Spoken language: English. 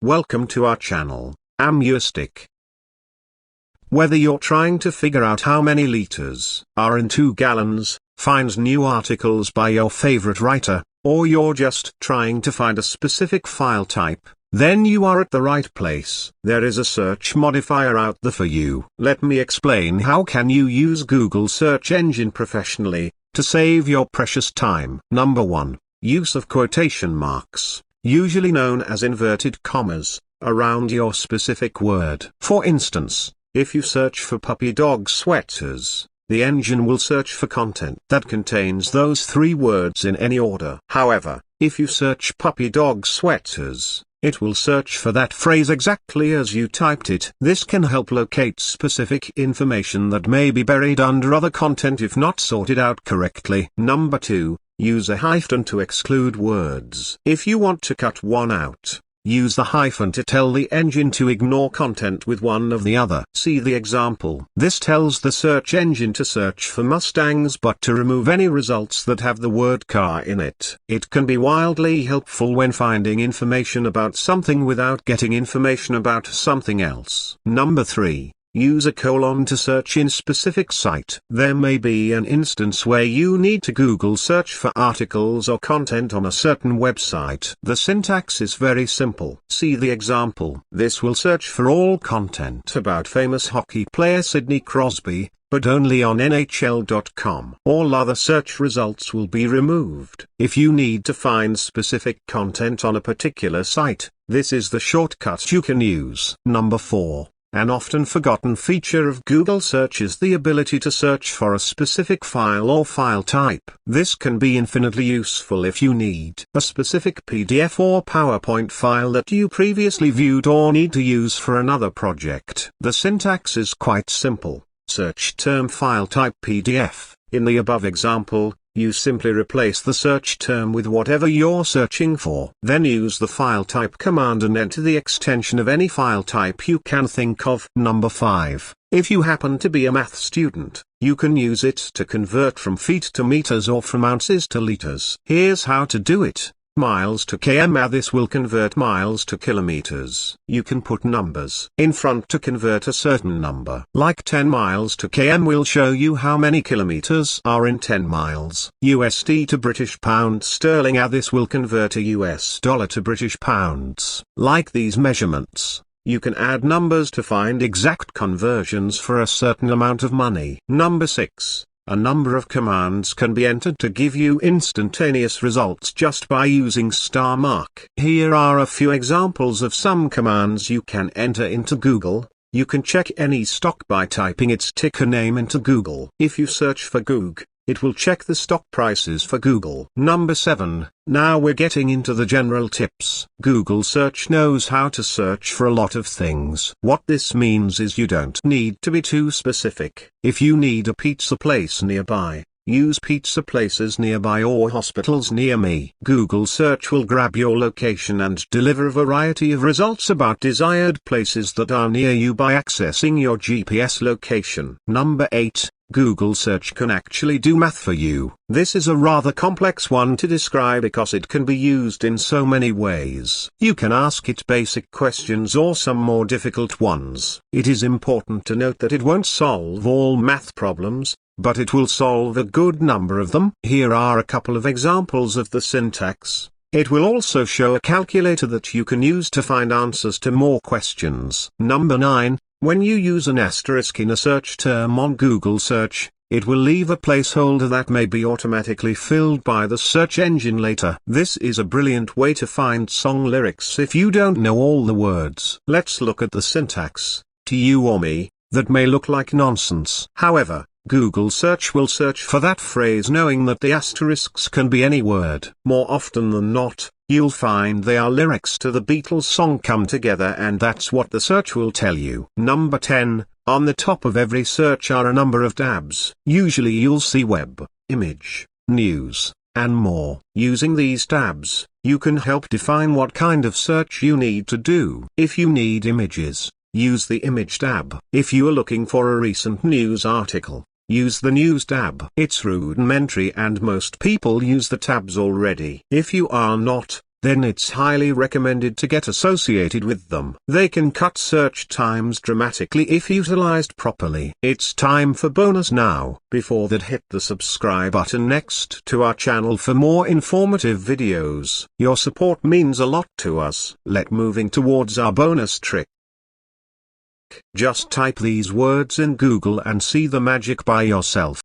Welcome to our channel, Amuistic. Whether you're trying to figure out how many liters are in 2 gallons, find new articles by your favorite writer, or you're just trying to find a specific file type, then you are at the right place. There is a search modifier out there for you. Let me explain how can you use Google search engine professionally, to save your precious time. Number 1. Use of quotation marks, usually known as inverted commas, around your specific word. For instance, if you search for puppy dog sweaters, the engine will search for content that contains those 3 words in any order. However, if you search puppy dog sweaters, it will search for that phrase exactly as you typed it. This can help locate specific information that may be buried under other content if not sorted out correctly. Number 2, use a hyphen to exclude words. If you want to cut one out, use the hyphen to tell the engine to ignore content with one of the other. See the example. This tells the search engine to search for Mustangs but to remove any results that have the word car in it. It can be wildly helpful when finding information about something without getting information about something else. Number 3. Use a colon to search in specific site. There may be an instance where you need to Google search for articles or content on a certain website. The syntax is very simple. See the example. This will search for all content about famous hockey player Sidney Crosby, but only on NHL.com. All other search results will be removed. If you need to find specific content on a particular site, this is the shortcut you can use. Number 4. An often forgotten feature of Google search is the ability to search for a specific file or file type. This can be infinitely useful if you need a specific PDF or PowerPoint file that you previously viewed or need to use for another project. The syntax is quite simple. Search term file type PDF. In the above example, you simply replace the search term with whatever you're searching for. Then use the file type command and enter the extension of any file type you can think of. Number 5. If you happen to be a math student, you can use it to convert from feet to meters or from ounces to liters. Here's how to do it. Miles to km. This will convert miles to kilometers. You can put numbers in front to convert a certain number. Like 10 miles to km will show you how many kilometers are in 10 miles. USD to British pound sterling. This will convert a US dollar to British pounds. Like these measurements, you can add numbers to find exact conversions for a certain amount of money. Number 6. A number of commands can be entered to give you instantaneous results just by using star mark. Here are a few examples of some commands you can enter into Google. You can check any stock by typing its ticker name into Google. If you search for Goog, it will check the stock prices for Google. Number 7. Now we're getting into the general tips. Google search knows how to search for a lot of things. What this means is you don't need to be too specific. If you need a pizza place nearby, use pizza places nearby or hospitals near me. Google search will grab your location and deliver a variety of results about desired places that are near you by accessing your GPS location. Number 8. Google search can actually do math for you. This is a rather complex one to describe because it can be used in so many ways. You can ask it basic questions or some more difficult ones. It is important to note that it won't solve all math problems, but it will solve a good number of them. Here are a couple of examples of the syntax. It will also show a calculator that you can use to find answers to more questions. Number 9. When you use an asterisk in a search term on Google search, it will leave a placeholder that may be automatically filled by the search engine later. This is a brilliant way to find song lyrics if you don't know all the words. Let's look at the syntax. To you or me, that may look like nonsense. However, Google search will search for that phrase knowing that the asterisks can be any word. More often than not, you'll find they are lyrics to the Beatles song Come Together, and that's what the search will tell you. Number 10. On the top of every search are a number of tabs. Usually you'll see web, image, news, and more. Using these tabs, you can help define what kind of search you need to do. If you need images, use the image tab. If you are looking for a recent news article, use the News tab. It's rudimentary and most people use the tabs already. If you are not, then it's highly recommended to get associated with them. They can cut search times dramatically if utilized properly. It's time for bonus now. Before that, hit the subscribe button next to our channel for more informative videos. Your support means a lot to us. Let's moving towards our bonus trick. Just type these words in Google and see the magic by yourself.